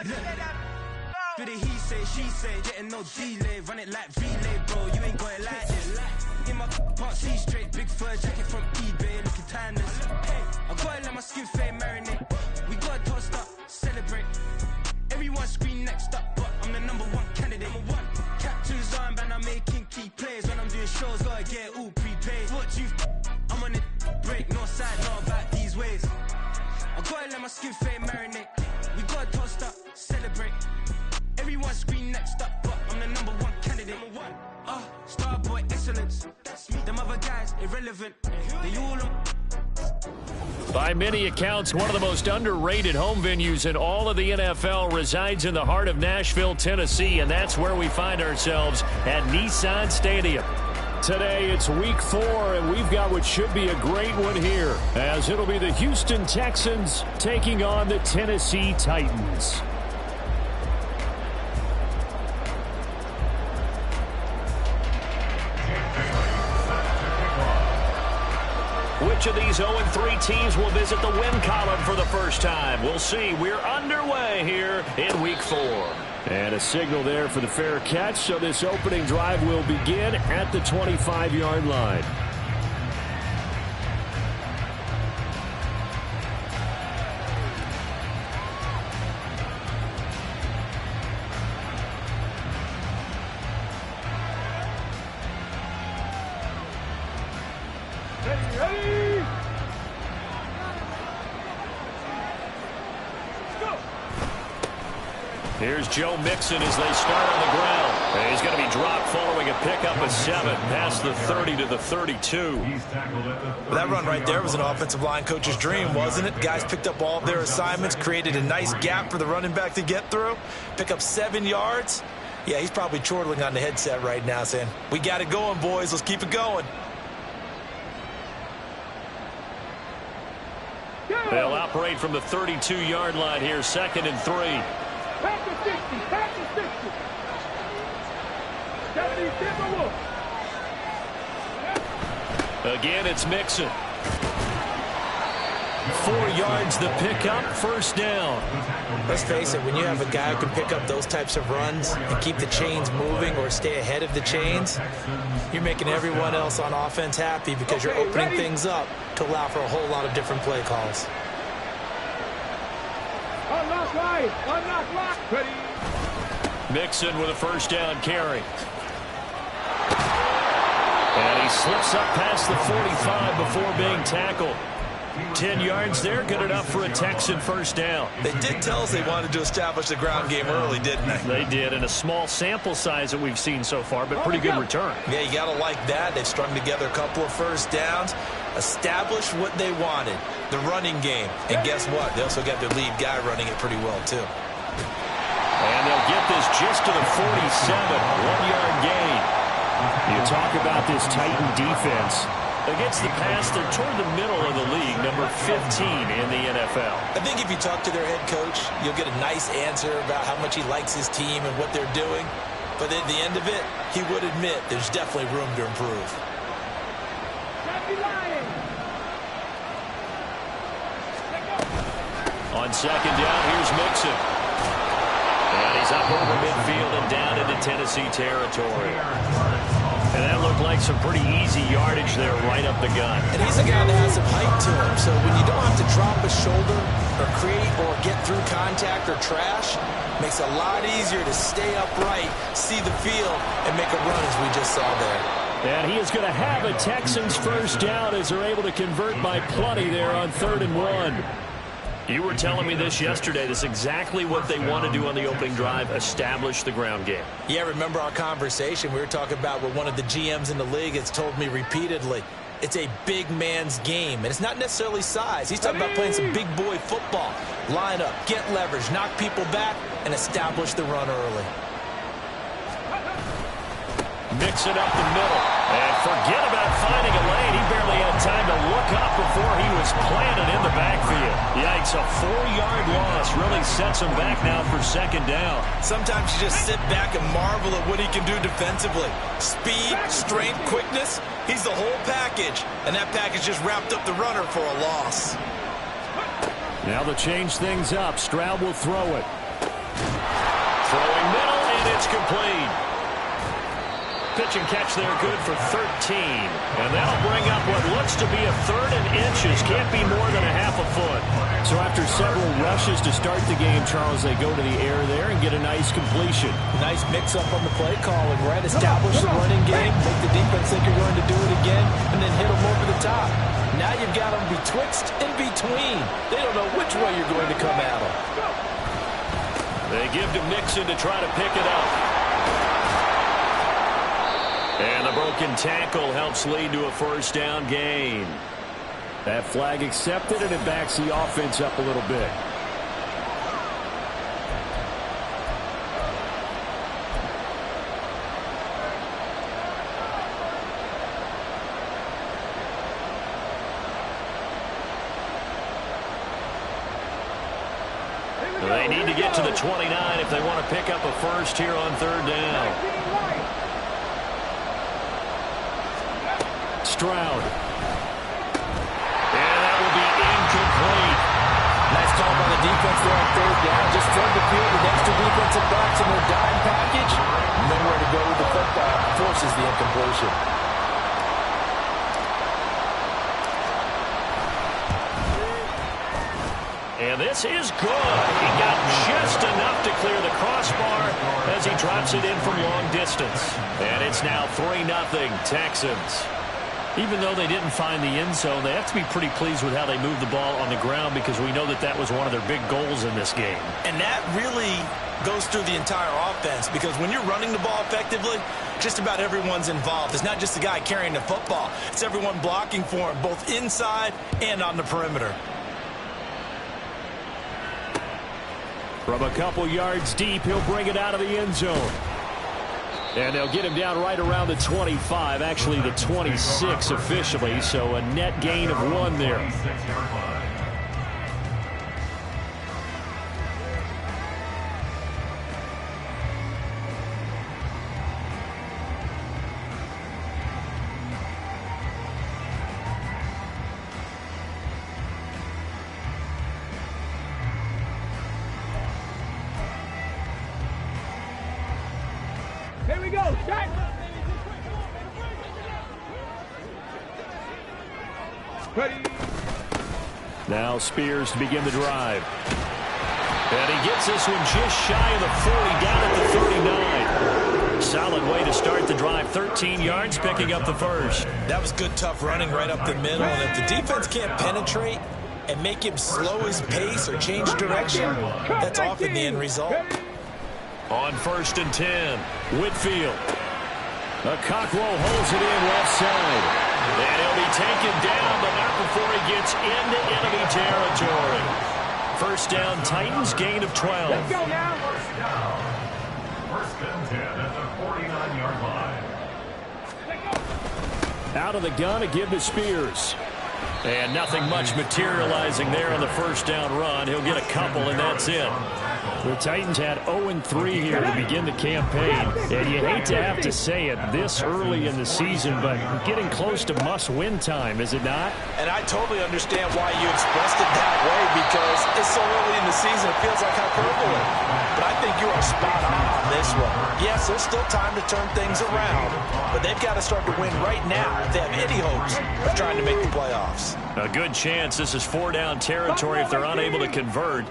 Do the he say, she say, getting no delay, run it like relay, bro, you ain't got it like this. In my can't see straight, big fur jacket from eBay, looking timeless. I gotta let my skin fade marinate. We gotta toast up, celebrate. Everyone scream next up, but I'm the #1 candidate. Captain's armband, I'm making key plays. When I'm doing shows, gotta get all prepaid. What you I'm on it, break, no side, not about these ways. I gotta let my skin fade marinate. We gotta toast up, celebrate. Everyone scream next up, but I'm the #1 candidate. Starboy excellence. Them other guys irrelevant. They all By many accounts, one of the most underrated home venues in all of the NFL resides in the heart of Nashville, Tennessee, and that's where we find ourselves at Nissan Stadium. Today, it's week 4, and we've got what should be a great one here, as it'll be the Houston Texans taking on the Tennessee Titans. Which of these 0-3 teams will visit the win column for the first time? We'll see. We're underway here in week 4. And a signal there for the fair catch, so this opening drive will begin at the 25-yard line. Here's Joe Mixon as they start on the ground. And he's going to be dropped following a pickup of 7 past the 30 to the 32. That run right there was an offensive line coach's dream, wasn't it? Guys picked up all of their assignments, created a nice gap for the running back to get through, pick up 7 yards. Yeah, he's probably chortling on the headset right now saying, we got it going, boys. Let's keep it going. They'll operate from the 32-yard line here, 2nd and 3. Back to 60, back to 60. 70, Again, it's Mixon. 4 yards the pickup, first down. Let's face it, when you have a guy who can pick up those types of runs and keep the chains moving or stay ahead of the chains, you're making everyone else on offense happy because you're opening things up to allow for a whole lot of different play calls. unlock right, unlock lock, ready. Mixon with a first down carry. And he slips up past the 45 before being tackled. 10 yards there, good enough for a Texan first down. They did tell us they wanted to establish the ground game early, didn't they? They did, in a small sample size that we've seen so far, but pretty good return. Yeah, you got to like that. They've strung together a couple of first downs, established what they wanted, the running game. And guess what? They also got their lead guy running it pretty well, too. And they'll get this just to the 47, 1-yard gain. You talk about this Titan defense. Against the pass, they're toward the middle of the league, number 15 in the NFL. I think if you talk to their head coach, you'll get a nice answer about how much he likes his team and what they're doing. But at the end of it, he would admit there's definitely room to improve. On second down, here's Mixon. And he's up over midfield and down into Tennessee territory. And that looked like some pretty easy yardage there right up the gut. And he's a guy that has some height to him, so when you don't have to drop a shoulder or create or get through contact or trash, makes it a lot easier to stay upright, see the field, and make a run as we just saw there. And he is going to have a Texans first down as they're able to convert by plenty there on 3rd and 1. You were telling me this yesterday. This is exactly what they want to do on the opening drive, establish the ground game. Yeah, remember our conversation? We were talking about what one of the GMs in the league has told me repeatedly. It's a big man's game, and it's not necessarily size. He's talking about playing some big boy football. Line up, get leverage, knock people back, and establish the run early. Mix it up the middle. And forget about finding a lane. He barely had time to look up before he was planted in the backfield. Yikes, a 4-yard loss really sets him back now for 2nd down. Sometimes you just sit back and marvel at what he can do defensively. Speed, strength, quickness, he's the whole package. And that package just wrapped up the runner for a loss. Now to change things up, Stroud will throw it. Throwing middle, and it's complete. Pitch and catch there, good for 13. And that'll bring up what looks to be a third and inches. Can't be more than a half a foot. So after several rushes to start the game, Charles, they go to the air there and get a nice completion. Nice mix-up on the play calling, right? Establish the running game, make the defense think you're going to do it again, and then hit them over the top. Now you've got them betwixt and between. They don't know which way you're going to come at them. They give to Mixon to try to pick it up. And the broken tackle helps lead to a first down gain. That flag accepted, and it backs the offense up a little bit. They need to get to the 29 if they want to pick up a first here on third down. Stroud. And that will be incomplete. Nice call by the defense there on third down. Just flood the field with extra defensive backs in their dime package. Nowhere to go with the football. Forces the incompletion. And this is good. He got just enough to clear the crossbar as he drops it in from long distance. And it's now 3-0 Texans. Even though they didn't find the end zone, they have to be pretty pleased with how they moved the ball on the ground because we know that that was one of their big goals in this game. And that really goes through the entire offense because when you're running the ball effectively, just about everyone's involved. It's not just the guy carrying the football. It's everyone blocking for him, both inside and on the perimeter. From a couple yards deep, he'll bring it out of the end zone. And they'll get him down right around the 25, actually the 26 officially, so a net gain of 1 there. Here we go, Jack. Ready. Now Spears to begin the drive. And he gets this one just shy of the 40, down at the 39. Solid way to start the drive. 13 yards, picking up the first. That was good, tough running right up the middle. And if the defense can't penetrate and make him slow his pace or change direction, that's often the end result. On 1st and 10, Whitfield. Cockrell holds it in left side. And he'll be taken down, but not before he gets into enemy territory. First down, Titans, gain of 12. Let's go now. First and 10 at the 49-yard line. Out of the gun to give to Spears. And nothing much materializing there on the first down run. He'll get a couple, and that's it. The Titans had 0-3 here to begin the campaign. And you hate to have to say it this early in the season, but getting close to must-win time, is it not? And I totally understand why you expressed it that way because it's so early in the season, it feels like hyperbole. But I think you are spot on this one. Yes, there's still time to turn things around, but they've got to start to win right now if they have any hopes of trying to make the playoffs. A good chance this is 4-down territory if they're unable to convert.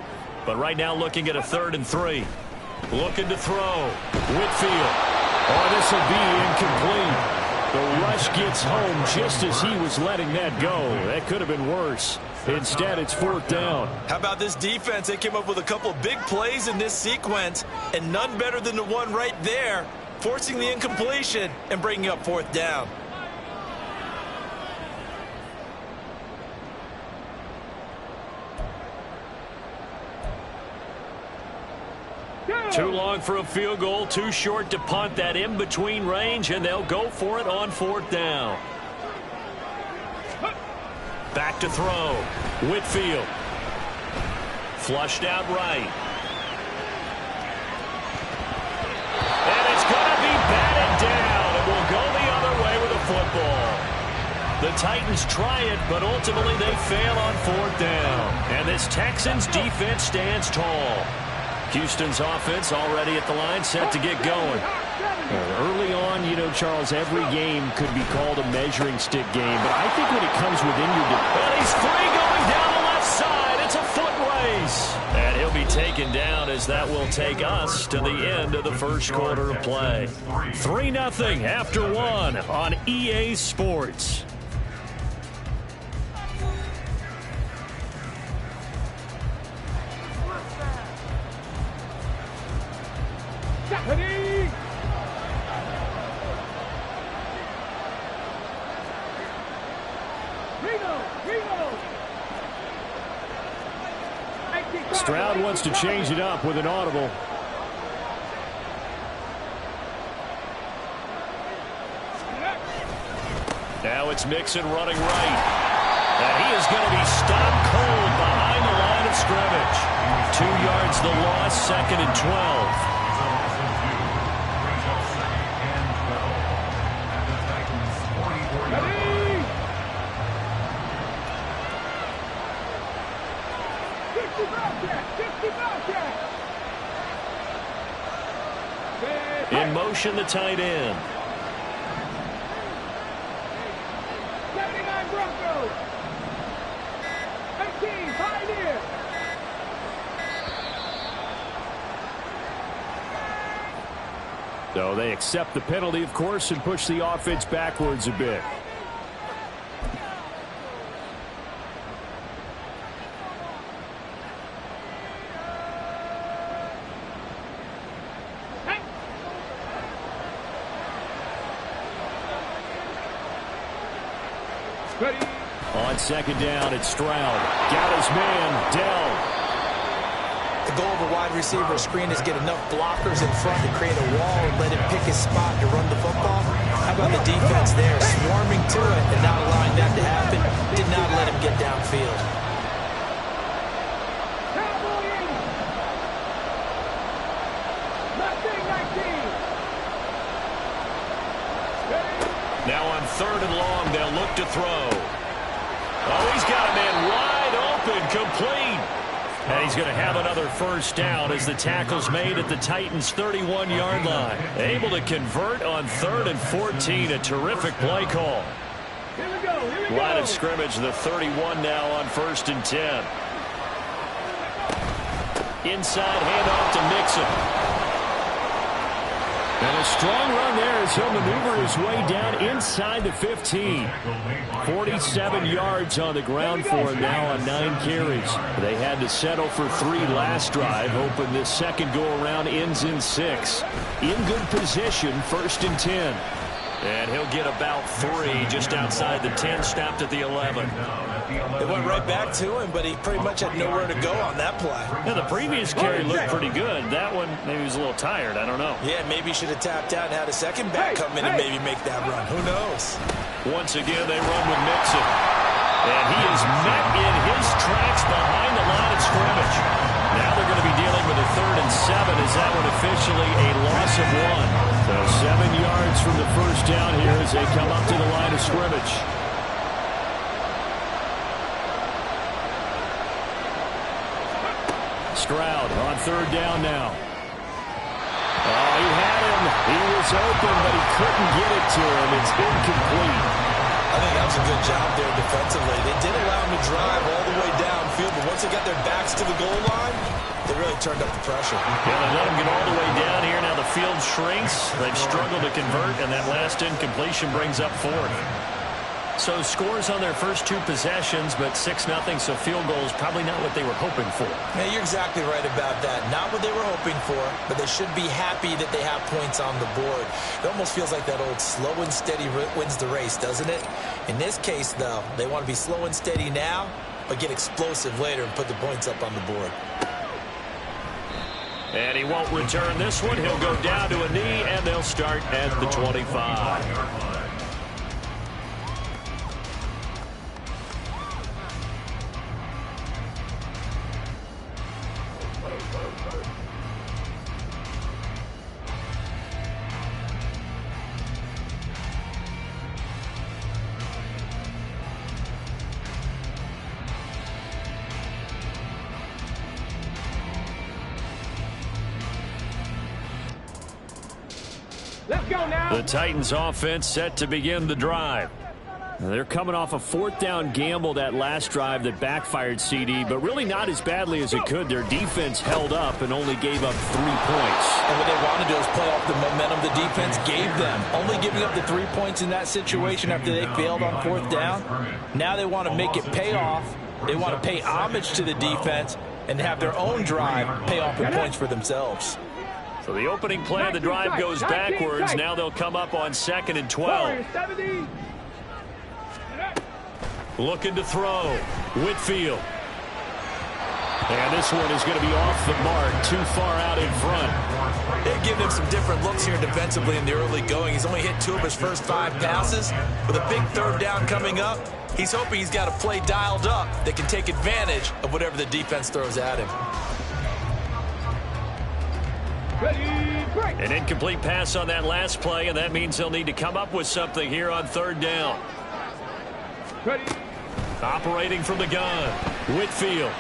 But right now looking at a 3rd and 3. Looking to throw. Whitfield. Oh, this will be incomplete. The rush gets home just as he was letting that go. That could have been worse. Instead, it's 4th down. How about this defense? They came up with a couple of big plays in this sequence, and none better than the one right there, forcing the incompletion and bringing up 4th down. Too long for a field goal, too short to punt. That in-between range, and they'll go for it on 4th down. Back to throw. Whitfield. Flushed out right. And it's going to be batted down. It will go the other way with the football. The Titans try it, but ultimately they fail on 4th down. And this Texans defense stands tall. Houston's offense already at the line, set to get going. Early on, you know, Charles, every game could be called a measuring stick game, but I think when it comes within your... And he's free going down the left side. It's a foot race. And he'll be taken down as that will take us to the end of the first quarter of play. 3-0 after one on EA Sports. Stroud wants to change it up with an audible. Now it's Mixon running right. And he is going to be stopped cold behind the line of scrimmage. 2 yards the loss, 2nd and 12. In motion, the tight end. 79 Broncos. 18 Pioneers. So they accept the penalty, of course, and push the offense backwards a bit. Ready. On 2nd down, it's Stroud. Got his man, Dell. The goal of a wide receiver screen is get enough blockers in front to create a wall and let him pick his spot to run the football. How about the defense there, swarming to it and not allowing that to happen? Did not let him get downfield. Now on 3rd and long, they'll look to throw. Oh, he's got a man wide open, complete. And he's going to have another first down as the tackle's made at the Titans' 31-yard line. Able to convert on 3rd and 14, a terrific play call. Here we go. Line of scrimmage, the 31 now on 1st and 10. Inside handoff to Mixon. And a strong run there as he'll maneuver his way down inside the 15. 47 yards on the ground for him now on 9 carries. They had to settle for 3 last drive, hoping this second go-around ends in 6. In good position, 1st and 10. And he'll get about 3 just outside the 10, stopped at the 11. It went right back to him, but he pretty much had nowhere to go on that play. Yeah, the previous carry looked pretty good. That one, maybe he was a little tired. I don't know. Yeah, maybe he should have tapped out and had a second back come in and maybe make that run. Who knows? Once again, they run with Mixon. And he is met in his tracks behind the line of scrimmage. Now they're going to be dealing with a 3rd and 7. Is that one officially a loss of 1? So 7 yards from the first down here as they come up to the line of scrimmage. Stroud on 3rd down now. Oh, he had him. He was open, but he couldn't get it to him. It's incomplete. I think that was a good job there defensively. They did allow him to drive all the way downfield, but once they got their backs to the goal line, they really turned up the pressure. Yeah, they let him get all the way down here. Now the field shrinks. They've struggled to convert, and that last incompletion brings up 4th. So scores on their first 2 possessions, but 6-0, so field goal is probably not what they were hoping for. Yeah, you're exactly right about that. Not what they were hoping for, but they should be happy that they have points on the board. It almost feels like that old slow and steady wins the race, doesn't it? In this case, though, they want to be slow and steady now, but get explosive later and put the points up on the board. And he won't return this one. He'll go down to a knee, and they'll start at the 25. Let's go now. The Titans offense set to begin the drive. They're coming off a 4th down gamble that last drive that backfired, CD, but really not as badly as it could. Their defense held up and only gave up 3 points. And what they want to do is play off the momentum the defense gave them. Only giving up the 3 points in that situation after they failed on 4th down. Now they want to make it pay off. They want to pay homage to the defense and have their own drive pay off with points for themselves. So the opening play of the drive goes backwards. Now they'll come up on 2nd and 12. Looking to throw. Whitfield. And this one is going to be off the mark, too far out in front. They've given him some different looks here defensively in the early going. He's only hit 2 of his first 5 passes. With a big 3rd down coming up, he's hoping he's got a play dialed up that can take advantage of whatever the defense throws at him. An incomplete pass on that last play, and that means they'll need to come up with something here on 3rd down. Operating from the gun, Whitfield.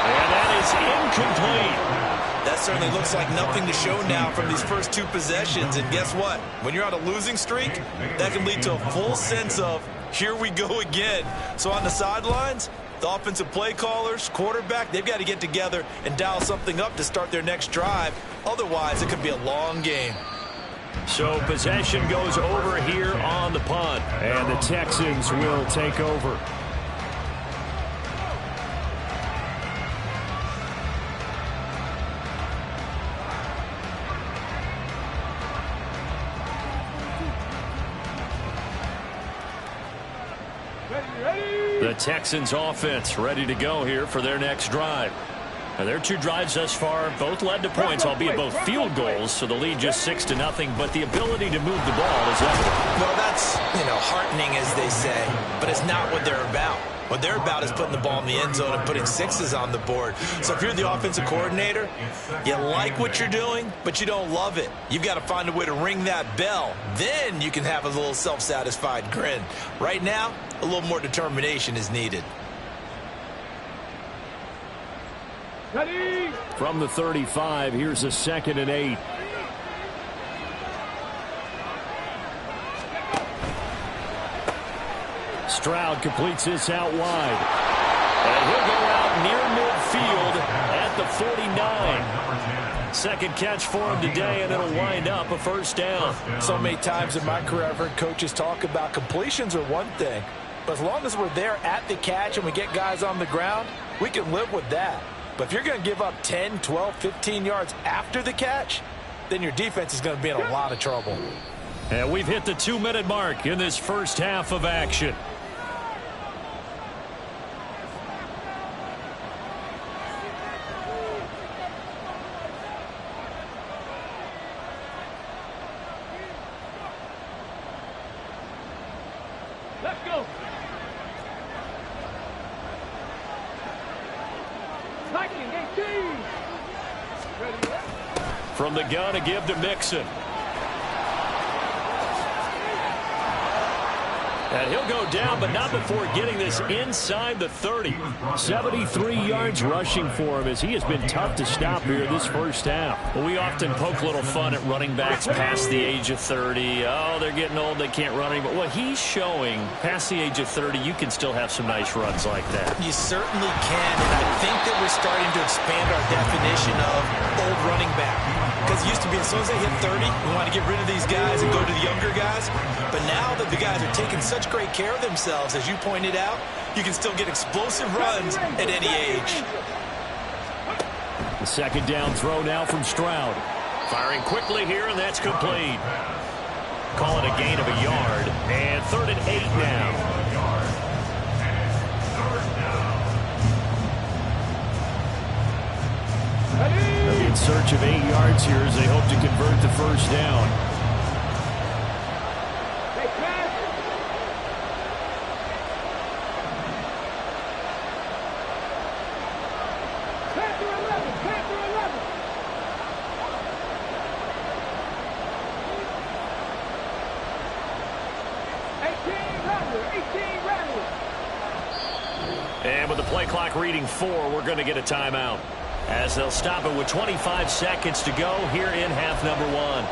And that is incomplete. That certainly looks like nothing to show now from these first 2 possessions. And guess what? When you're on a losing streak, that can lead to a full sense of, here we go again. So on the sidelines, the offensive play callers, quarterback, they've got to get together and dial something up to start their next drive. Otherwise, it could be a long game. So possession goes over here on the punt. And the Texans will take over. The Texans offense ready to go here for their next drive. Now, their 2 drives thus far both led to points, albeit both field goals, so the lead just 6-0, but the ability to move the ball is evident. Well, that's, heartening, as they say, but it's not what they're about. What they're about is putting the ball in the end zone and putting 6s on the board. So if you're the offensive coordinator, you like what you're doing, but you don't love it. You've got to find a way to ring that bell. Then you can have a little self-satisfied grin. Right now, a little more determination is needed. From the 35, here's a 2nd and 8. Stroud completes this out wide. And he'll go out near midfield at the 49. 2nd catch for him today, and it'll wind up a 1st down. So many times in my career, I've heard coaches talk about completions are one thing. But as long as we're there at the catch and we get guys on the ground, we can live with that. But if you're going to give up 10, 12, 15 yards after the catch, then your defense is going to be in a lot of trouble. And we've hit the 2-minute mark in this first half of action. Let's go. From the gun, a give to Mixon. And he'll go down, but not before getting this inside the 30. 73 yards rushing for him as he has been tough to stop here this first half. Well, we often poke a little fun at running backs past the age of 30. Oh, they're getting old, they can't run anymore. Well, he's showing past the age of 30, you can still have some nice runs like that. You certainly can, and I think that we're starting to expand our definition of old running back. Because it used to be as soon as they hit 30, we want to get rid of these guys and go to the younger guys. But now that the guys are taking such great care of themselves, as you pointed out, you can still get explosive runs at any age. The 2nd down throw now from Stroud. Firing quickly here, and that's complete. Call it a gain of a yard. And 3rd and 8 now. In search of 8 yards here as they hope to convert the 1st down. And with the play clock reading 4, we're going to get a timeout. as they'll stop it with 25 seconds to go here in half number one.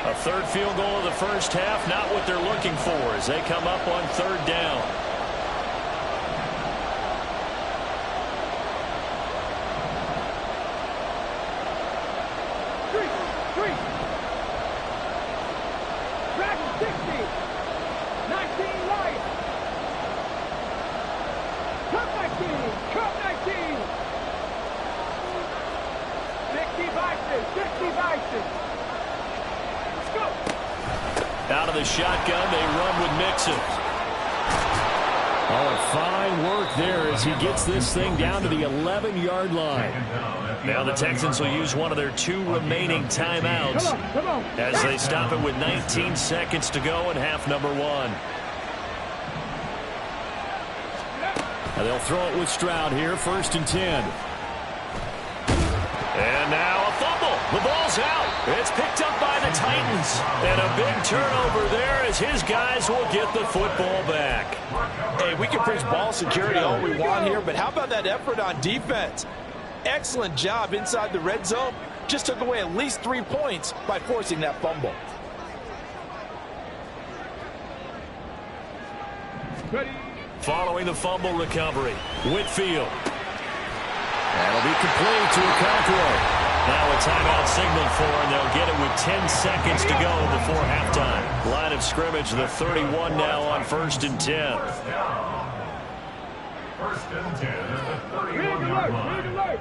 A third field goal of the first half, not what they're looking for as they come up on third down. Dragon 60. 19 light. Cup 19. Cup 19. 60 Bison. 60 Bison. Out of the shotgun, they run with Mixon. Oh, fine work there as he gets this thing down to the 11-yard line. Now the Texans will use one of their 2 remaining timeouts as they stop it with 19 seconds to go in half number one. And they'll throw it with Stroud here, 1st and 10. And now a fumble. The ball's out. It's picked up by the Titans. And a big turnover there as his guys will get the football back. Hey, we can preach ball security all we want here, but how about that effort on defense? Excellent job inside the red zone. Just took away at least 3 points by forcing that fumble. Ready. Following the fumble recovery, Whitfield. That'll be complete to Okonkwo. Now a timeout signaled for, and they'll get it with 10 seconds to go before halftime. Line of scrimmage, the 31 now on 1st and 10. First and 10 at the 31-yard line.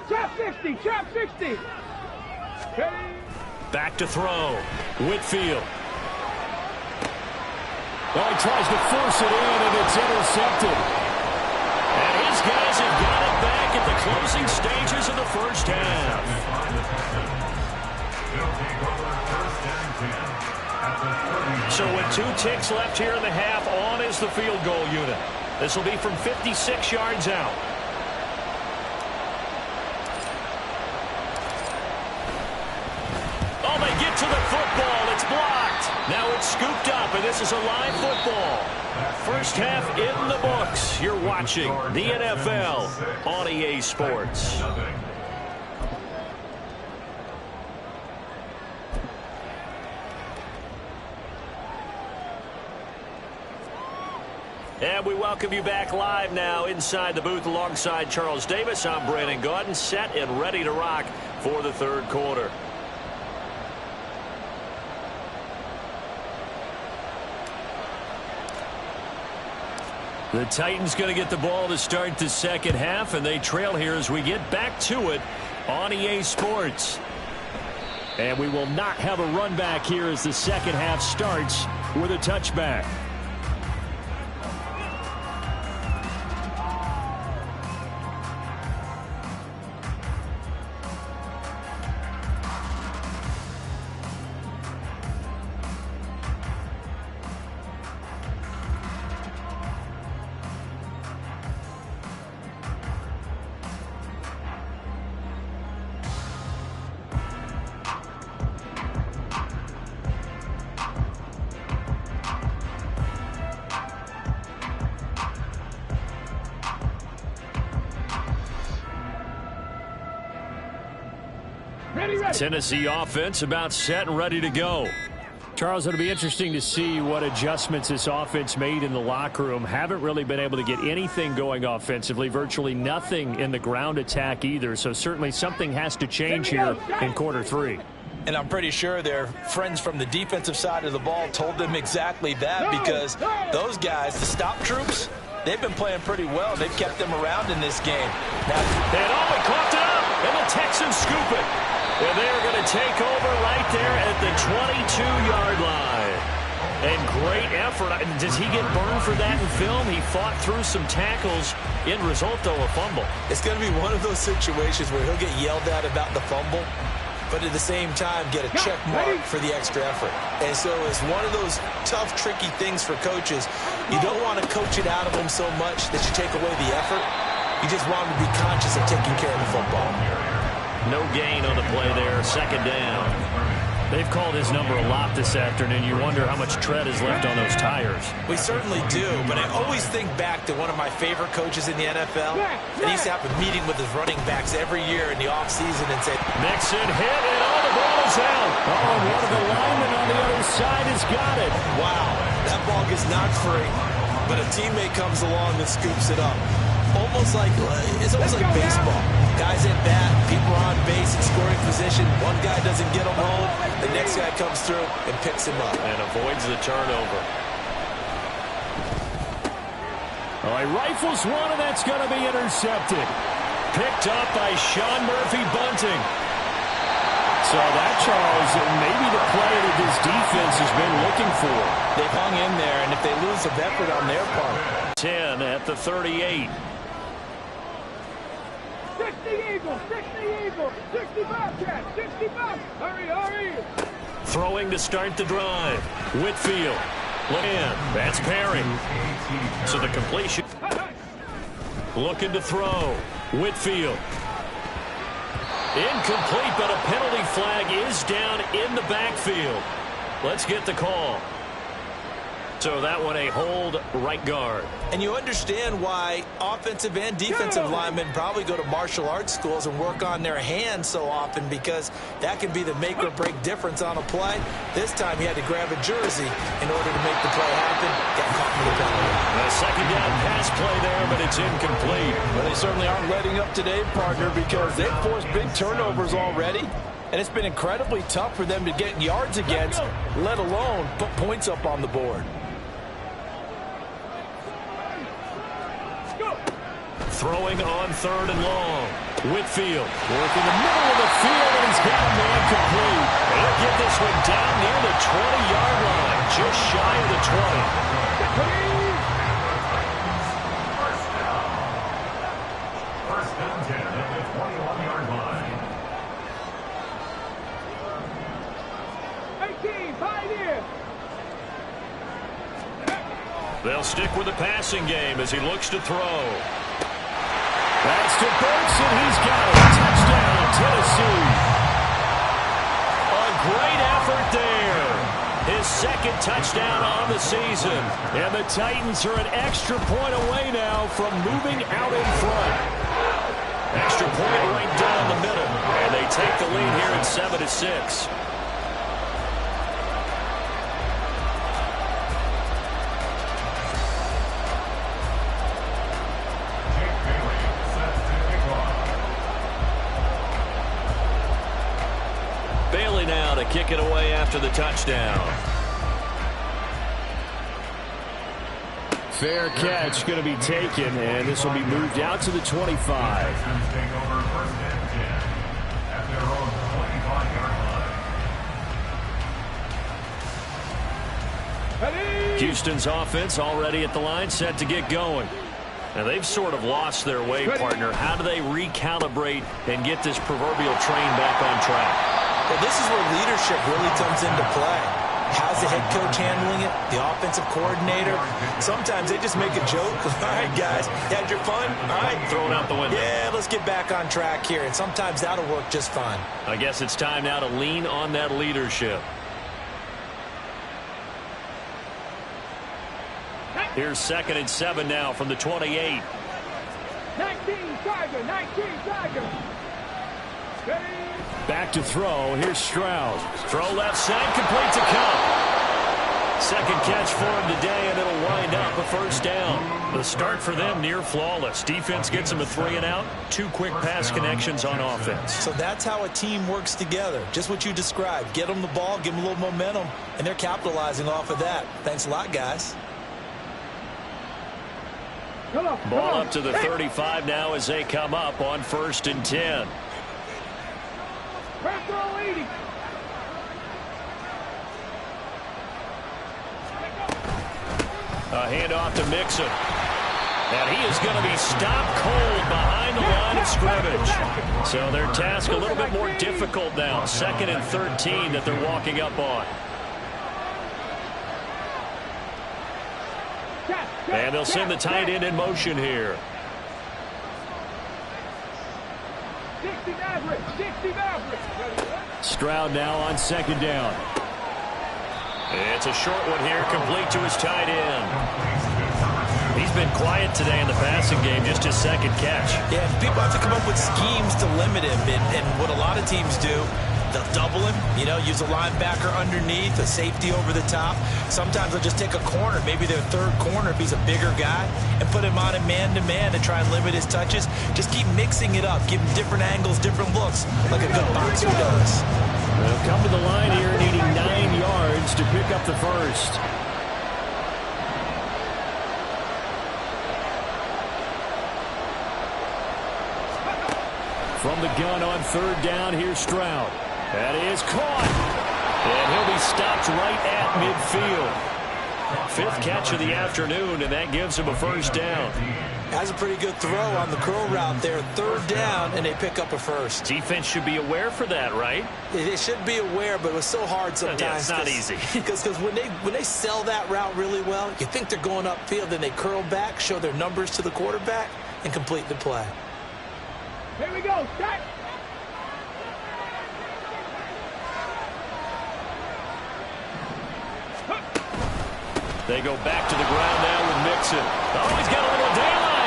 Chop 60. Chop 60. Ready. Back to throw. Whitfield. Oh, he tries to force it in, and it's intercepted. And his guys have got it back at the closing stages of the first half. So with 2 ticks left here in the half, on is the field goal unit. This will be from 56 yards out. Oh, they get to the football. It's blocked. Now it's scooped up, and this is a live football. First half in the books. You're watching the NFL on EA Sports. And we welcome you back live now inside the booth alongside Charles Davis. I'm Brandon Gaudin, set and ready to rock for the third quarter. The Titans going to get the ball to start the second half, and they trail here as we get back to it on EA Sports. And we will not have a run back here as the second half starts with a touchback. Tennessee offense about set and ready to go. Charles, it'll be interesting to see what adjustments this offense made in the locker room. Haven't really been able to get anything going offensively, virtually nothing in the ground attack either. So certainly something has to change here in quarter 3. And I'm pretty sure their friends from the defensive side of the ball told them exactly that, because those guys, the stop troops, they've been playing pretty well. They've kept them around in this game. Now, they caught it up, and the Texans scoop it. And they're going to take over right there at the 22-yard line. And great effort. Does he get burned for that in film? He fought through some tackles. End result, though, a fumble. It's going to be one of those situations where he'll get yelled at about the fumble, but at the same time get a check mark for the extra effort. And so it's one of those tough, tricky things for coaches. You don't want to coach it out of them so much that you take away the effort. You just want him to be conscious of taking care of the football. No gain on the play there. Second down. They've called his number a lot this afternoon. You wonder how much tread is left on those tires. We certainly do, but I always think back to one of my favorite coaches in the NFL. And he used to have a meeting with his running backs every year in the offseason and say, Mixon hit, and all the ball is out. Oh, and one of the linemen on the other side has got it. wow, that ball gets knocked free, but a teammate comes along and scoops it up. It's almost like baseball. Guys at bat, people are on base in scoring position. One guy doesn't get him home. The next guy comes through and picks him up. And avoids the turnover. Oh, he rifles one, and that's going to be intercepted. Picked up by Sean Murphy-Bunting. So that, Charles, may be the play that this defense has been looking for. They've hung in there, and if they lose some effort on their part. 10 at the 38. 60 Eagles, 60 Eagles, 60 Bobcats, 60 Bobcats. Hurry, hurry. Throwing to start the drive. Whitfield. Land. That's Perry. So the completion. Looking to throw. Whitfield. Incomplete, but a penalty flag is down in the backfield. Let's get the call. So that one a hold right guard. And you understand why offensive and defensive linemen probably go to martial arts schools and work on their hands so often, because that can be the make or break difference on a play. This time he had to grab a jersey in order to make the play happen. Got caught for the penalty. A second down pass play there, but it's incomplete. Well, they certainly aren't letting up today, partner, because they've forced big turnovers already. And it's been incredibly tough for them to get yards against, let alone put points up on the board. Throwing on third and long. Whitfield working the middle of the field, and he's got a man complete. He'll get this one down near the 20-yard line, just shy of the 20. First and 10 at the 21-yard line. 18, pioneer. They'll stick with the passing game as he looks to throw. That's to Burks, and he's got it. Touchdown, Tennessee. A great effort there. His second touchdown on the season. And the Titans are an extra point away now from moving out in front. Extra point right down the middle. And they take the lead here at 7-6. Bailey now to kick it away after the touchdown. Fair catch going to be taken, and this will be moved out to the 25. Take over first and 10 at their own 25-yard line. Houston's offense already at the line, set to get going. Now, they've sort of lost their way, partner. How do they recalibrate and get this proverbial train back on track? Well, this is where leadership really comes into play. How's the head coach handling it? The offensive coordinator? Sometimes they just make a joke. All right, guys, you had your fun? All right. Throw it out the window. Yeah, let's get back on track here. And sometimes that'll work just fine. I guess it's time now to lean on that leadership. Here's 2nd and 7 now from the 28. 19 Tiger, 19 Tiger. Ready? Back to throw. Here's Stroud. Throw left side, complete to Kupp. Second catch for him today, and it'll wind up a first down. The start for them near flawless. Defense gets them a 3-and-out. 2 quick pass connections on offense. So that's how a team works together. Just what you described. Get them the ball, give them a little momentum, and they're capitalizing off of that. Thanks a lot, guys. Ball up to the 35 now as they come up on 1st and 10. Throw 80. A handoff to Mixon. And he is going to be stopped cold behind the line of scrimmage. So their task a little bit more difficult now. 2nd and 13 that they're walking up on. And they'll send the tight end in motion here. 60 Maverick. 60 Maverick. Stroud now on second down. It's a short one here, complete to his tight end. He's been quiet today in the passing game, just his second catch. Yeah, people have to come up with schemes to limit him, and what a lot of teams do, they'll double him, use a linebacker underneath, a safety over the top. Sometimes they'll just take a corner, maybe their third corner if he's a bigger guy, and put him on a man-to-man to try and limit his touches. Just keep mixing it up, give him different angles, different looks, like a good boxer does. They'll come to the line here needing 9 yards to pick up the first. From the gun on third down, here's Stroud. That is caught. And he'll be stopped right at midfield. 5th catch of the afternoon, and that gives him a first down. Has a pretty good throw on the curl route there. 3rd down, and they pick up a first. Defense should be aware for that, right? They should be aware, but it was so hard sometimes. Yeah, it's not easy. Because when they sell that route really well, you think they're going upfield, then they curl back, show their numbers to the quarterback, and complete the play. Here we go. Set. They go back to the ground now with Mixon. Oh, he's got a little daylight.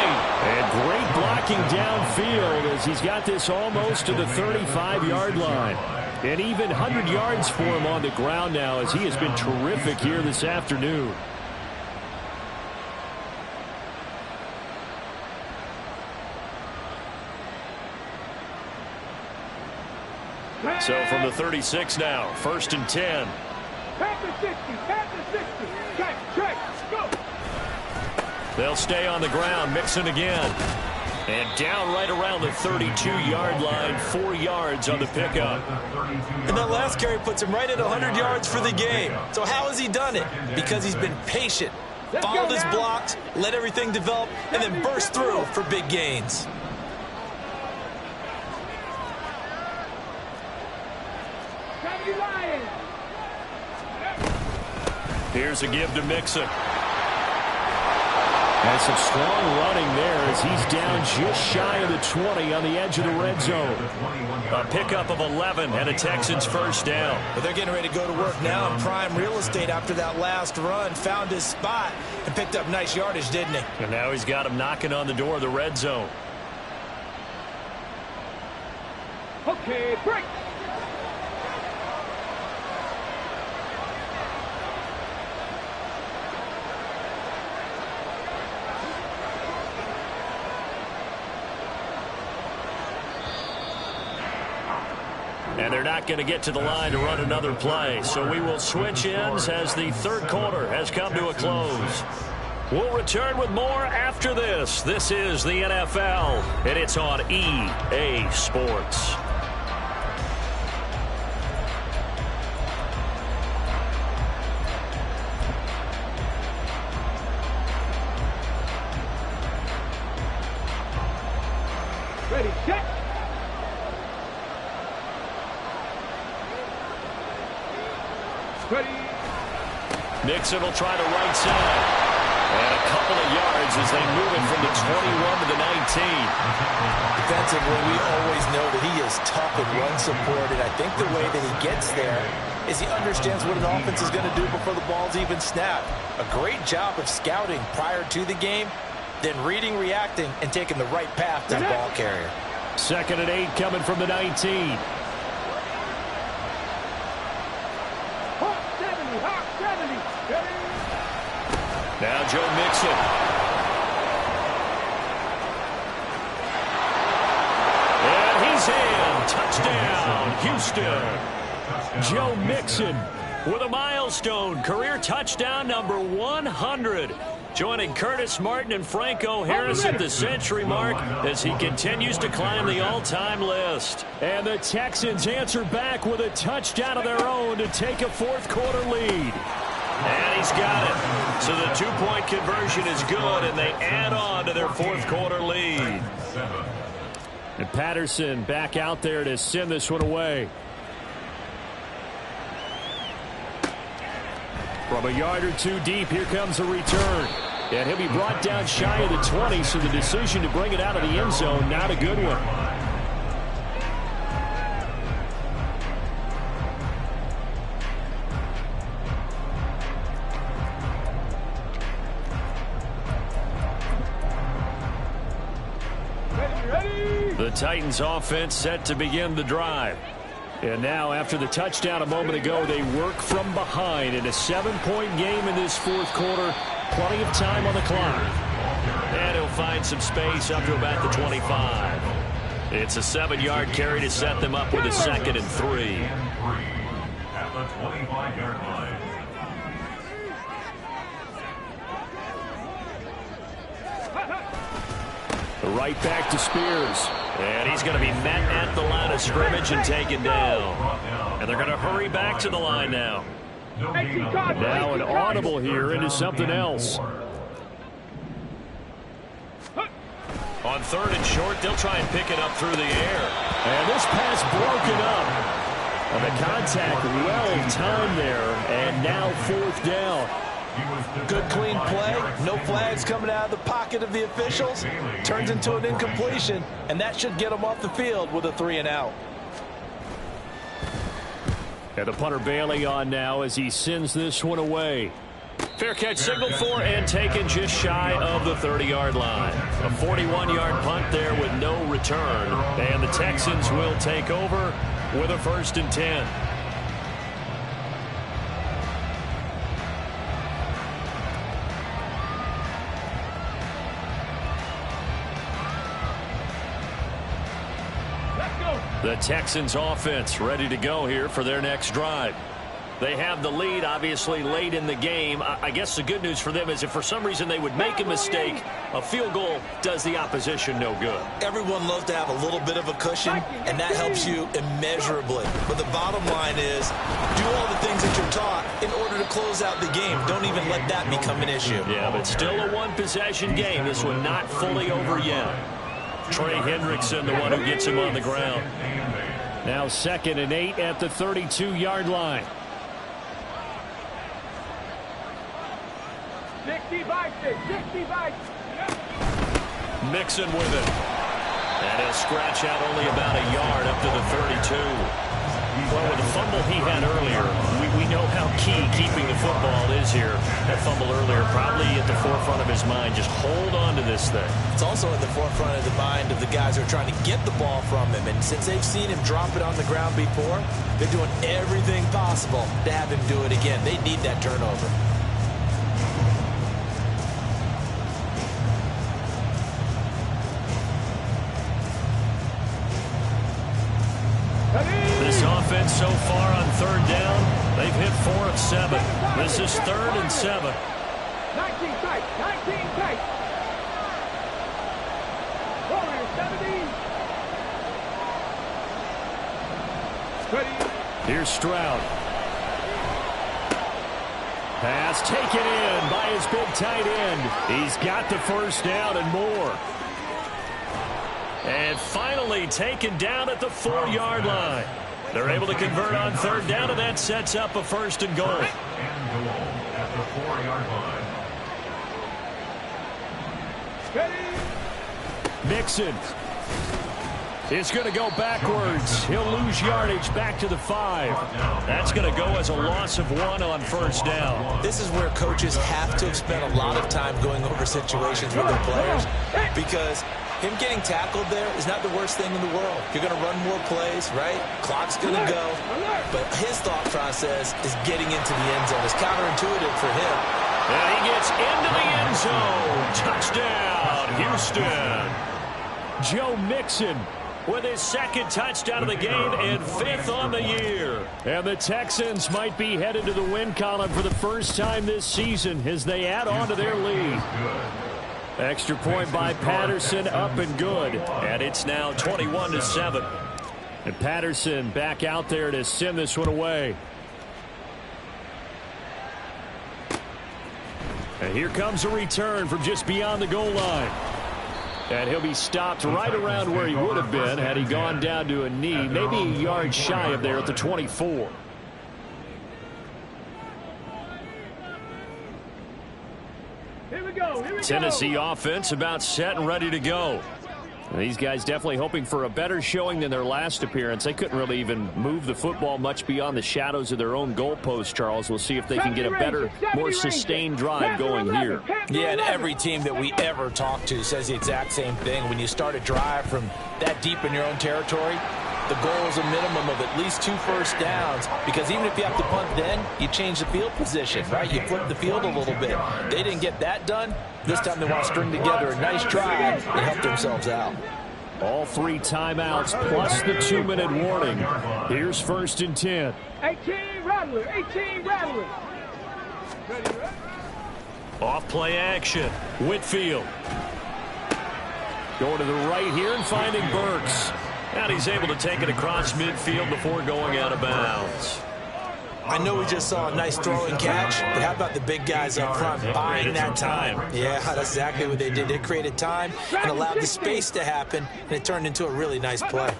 And great blocking downfield as he's got this almost to the 35-yard line. And even 100 yards for him on the ground now as he has been terrific here this afternoon. So from the 36 now, 1st and 10. Pat the 60. Pat the 60. Check. Go. They'll stay on the ground. Mixon again. And down right around the 32-yard line. 4 yards on the pickup. And that last carry puts him right at 100 yards for the game. So how has he done it? Because he's been patient, followed his blocks, let everything develop, and then burst through for big gains. Here's a give to Mixon. And some strong running there as he's down just shy of the 20 on the edge of the red zone. A pickup of 11 and a Texans first down. But they're getting ready to go to work now in prime real estate after that last run. Found his spot and picked up nice yardage, didn't he? And now he's got him knocking on the door of the red zone. Okay, break. And they're not going to get to the line to run another play. So we will switch ends as the 3rd quarter has come to a close. We'll return with more after this. This is the NFL, and it's on EA Sports. Ready, set. Ready. Nixon will try to right side. And a couple of yards as they move it from the 21 to the 19. Defensively, we always know that he is tough in run support, and I think the way that he gets there is he understands what an offense is going to do before the ball's even snapped. A great job of scouting prior to the game, then reading, reacting, and taking the right path to the ball carrier. 2nd and 8 coming from the 19. Now Joe Mixon. And he's in. Touchdown, Houston. Joe Mixon with a milestone career touchdown number 100. Joining Curtis Martin and Franco Harris at the century mark as he continues to climb the all-time list. And the Texans answer back with a touchdown of their own to take a 4th quarter lead. And he's got it. So the 2-point conversion is good, and they add on to their 4th quarter lead. And Patterson back out there to send this one away. From a yard or two deep, here comes a return. And he'll be brought down shy of the 20, so the decision to bring it out of the end zone, not a good one. The Titans offense set to begin the drive. And now, after the touchdown a moment ago, they work from behind in a 7-point game in this fourth quarter. Plenty of time on the clock. And he'll find some space up to about the 25. It's a 7-yard carry to set them up with a 2nd and 3. At the 25-yard line. Right back to Spears. And he's going to be met at the line of scrimmage and taken down. And they're going to hurry back to the line now. Now an audible here into something else. On 3rd and short, they'll try and pick it up through the air. And this pass broken up. And the contact well timed there. And now 4th down. Good clean play. No flags coming out of the pocket of the officials. Turns into an incompletion. And that should get them off the field with a 3-and-out. And the punter Bailey on now as he sends this one away. Fair catch signaled for and taken just shy of the 30-yard line. A 41-yard punt there with no return. And the Texans will take over with a 1st and 10. The Texans offense ready to go here for their next drive. They have the lead, obviously, late in the game. I guess the good news for them is if for some reason they would make a mistake, a field goal does the opposition no good. Everyone loves to have a little bit of a cushion, and that helps you immeasurably. But the bottom line is do all the things that you're taught in order to close out the game. Don't even let that become an issue. Yeah, but still a one-possession game. This one not fully over yet. Trey Hendrickson, the one who gets him on the ground. Now 2nd and 8 at the 32-yard line. 65, 65. Mixon with it. And he'll scratch out only about a yard up to the 32. Well, with the fumble he had earlier, we know how key keeping the football is here. That fumble earlier probably at the forefront of his mind. Just hold on to this thing. It's also at the forefront of the mind of the guys who are trying to get the ball from him. And since they've seen him drop it on the ground before, they're doing everything possible to have him do it again. They need that turnover. This offense so far on 3rd down, they've hit 4 of 7. This is 3rd and 7. 19 tight, 19 tight. Warriors 70. Here's Stroud. Pass taken in by his big tight end. He's got the 1st down and more. And finally taken down at the 4-yard line. They're able to convert on 3rd down, and that sets up a 1st and goal. And goal at the 4-yard line. Mixon is going to go backwards. He'll lose yardage back to the 5. That's going to go as a loss of 1 on 1st down. This is where coaches have to have spent a lot of time going over situations with their players, because him getting tackled there is not the worst thing in the world. You're going to run more plays, right? Clock's going to go. But his thought process is getting into the end zone. It's counterintuitive for him. And he gets into the end zone. Touchdown, Houston. Joe Mixon with his 2nd touchdown of the game and 5th on the year. And the Texans might be headed to the win column for the first time this season as they add on to their lead. Extra point by Patterson, up and good. And it's now 21-7. And Patterson back out there to send this one away. And here comes a return from just beyond the goal line. And he'll be stopped right around where he would have been had he gone down to a knee, maybe a yard shy of there at the 24. Here we go. Tennessee offense about set and ready to go. These guys definitely hoping for a better showing than their last appearance. They couldn't really even move the football much beyond the shadows of their own goalpost, Charles. We'll see if they can get a better, more sustained drive going here. Yeah, and every team that we ever talk to says the exact same thing. When you start a drive from that deep in your own territory, the goal is a minimum of at least 2 first downs, because even if you have to punt then, you change the field position, right? You flip the field a little bit. They didn't get that done. This time they want to string together a nice drive and help themselves out. All 3 timeouts plus the 2-minute warning. Here's 1st and 10. 18 Rattler, 18 Rattler. Off play action. Whitfield. Going to the right here and finding Burks. And he's able to take it across midfield before going out of bounds. I know we just saw a nice throw and catch, but how about the big guys up front buying that time? Yeah, that's exactly what they did. They created time and allowed the space to happen, and it turned into a really nice play.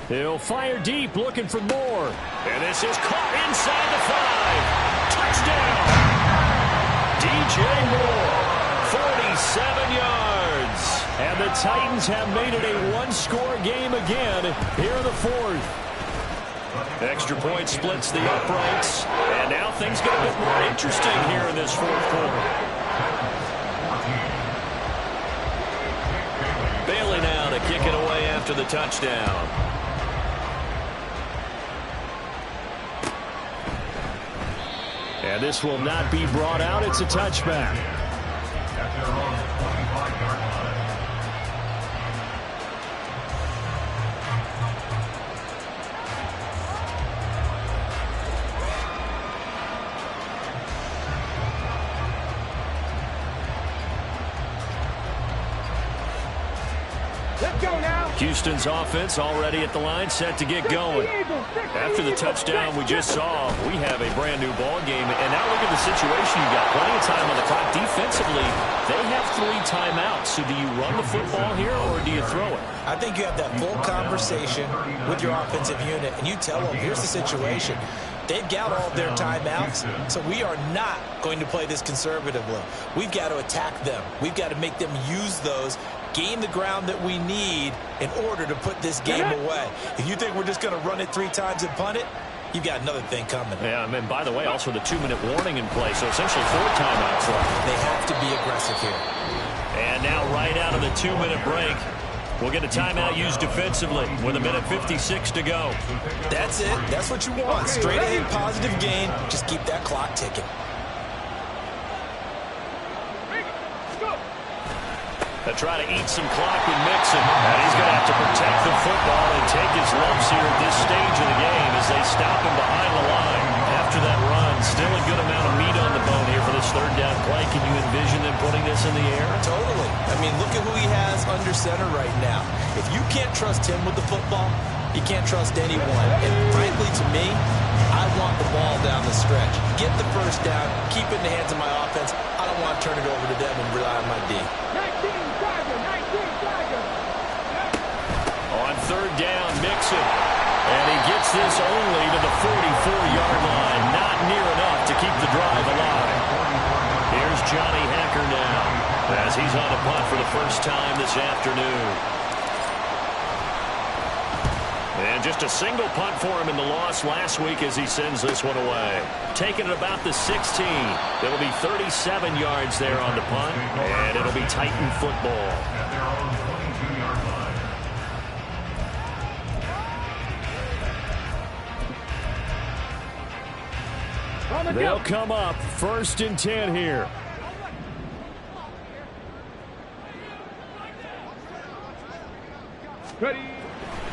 He'll fire deep, looking for more. And this is caught inside the 5. Touchdown! DJ Moore, 47 yards. And the Titans have made it a 1-score game again here in the 4th. Extra point splits the uprights, and now things get a bit more interesting here in this 4th quarter. Bailey now to kick it away after the touchdown. And this will not be brought out. It's a touchback. Houston's offense already at the line, set to get going. After the touchdown we just saw, we have a brand new ball game. And now look at the situation. You've got plenty of time on the clock. Defensively, they have 3 timeouts. So do you run the football here or do you throw it? I think you have that full conversation with your offensive unit, and you tell them, here's the situation. They've got all their timeouts, so we are not going to play this conservatively. We've got to attack them. We've got to make them use those, gain the ground that we need in order to put this game away. If you think we're just going to run it 3 times and punt it, you've got another thing coming. Yeah, and by the way, also the 2-minute warning in play, so essentially 4 timeouts left. They have to be aggressive here. And now right out of the 2-minute break, we'll get a timeout used defensively with 1:56 to go. That's it. That's what you want. Straight ahead, positive gain. Just keep that clock ticking. They try to eat some clock with Mixon, and he's going to have to protect the football and take his lumps here at this stage of the game as they stop him behind the line. After that run, still a good amount of meat on the bone here for this 3rd down play. Can you envision them putting this in the air? Totally. I mean, look at who he has under center right now. If you can't trust him with the football, you can't trust anyone. And frankly, to me, I want the ball down the stretch. Get the 1st down, keep it in the hands of my offense. I don't want to turn it over to them and rely on my D. 19 Tiger. On 3rd down, Mixon. And he gets this only to the 44-yard line. Not near enough to keep the drive alive. Here's Johnny Hacker now as he's on a punt for the first time this afternoon. And just a single punt for him in the loss last week as he sends this one away. Taking it about the 16. It'll be 37 yards there on the punt, and it'll be Titan football. They'll come up 1st and 10 here. Ready.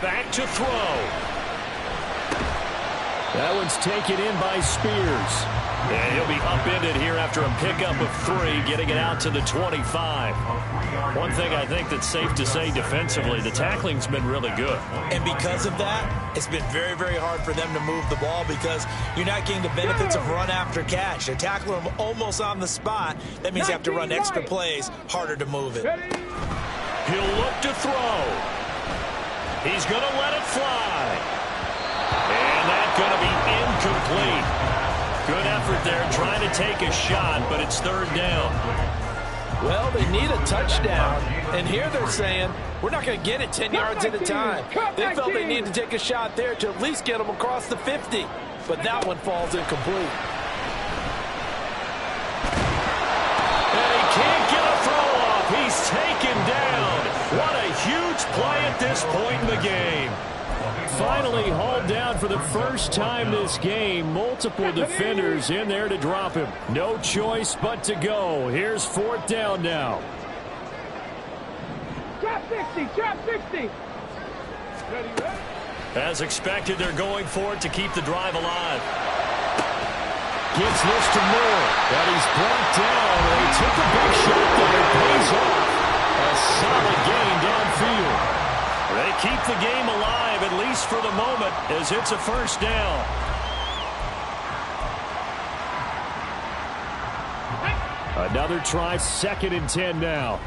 Back to throw. That one's taken in by Spears. And he'll be upended here after a pickup of 3, getting it out to the 25. One thing I think that's safe to say defensively, the tackling's been really good. And because of that, it's been very, very hard for them to move the ball because you're not getting the benefits of run after catch. They're tackling them almost on the spot. That means you have to run extra plays, harder to move it. He'll look to throw. He's going to let it fly. And that's going to be incomplete. Good effort there trying to take a shot, but it's 3rd down. Well, they need a touchdown, and here they're saying, we're not going to get it 10 yards at a time. They felt they needed to take a shot there to at least get them across the 50, but that one falls incomplete. And he can't get a throw off. He's taken down. What a huge play at this point in the game. Finally hauled down for the first time this game. Multiple defenders in there to drop him. No choice but to go. Here's 4th down now. Trap 60, trap 60. As expected, they're going for it to keep the drive alive. Gets this to Moore. But he's brought down. He took a big shot there. It pays off. A solid gain downfield. They keep the game alive, at least for the moment, as it's a 1st down. Another try, 2nd and 10 now.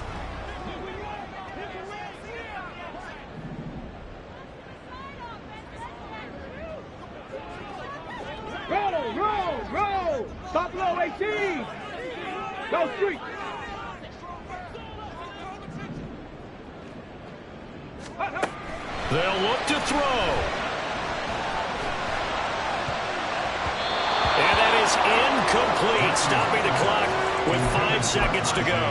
Roll. Top low 18. Go street. They'll look to throw. And that is incomplete, stopping the clock with 5 seconds to go.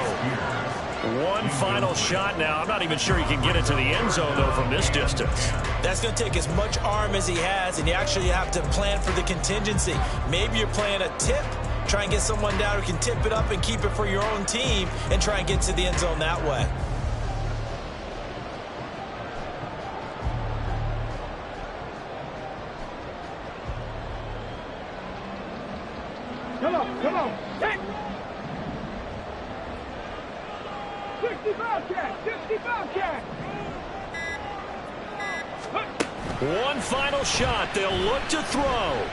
One final shot now. I'm not even sure he can get it to the end zone, though, from this distance. That's going to take as much arm as he has, and you actually have to plan for the contingency. Maybe you're playing a tip. Try and get someone down who can tip it up and keep it for your own team and try and get to the end zone that way. Come on. Hit. 65 catch. One final shot. They'll look to throw.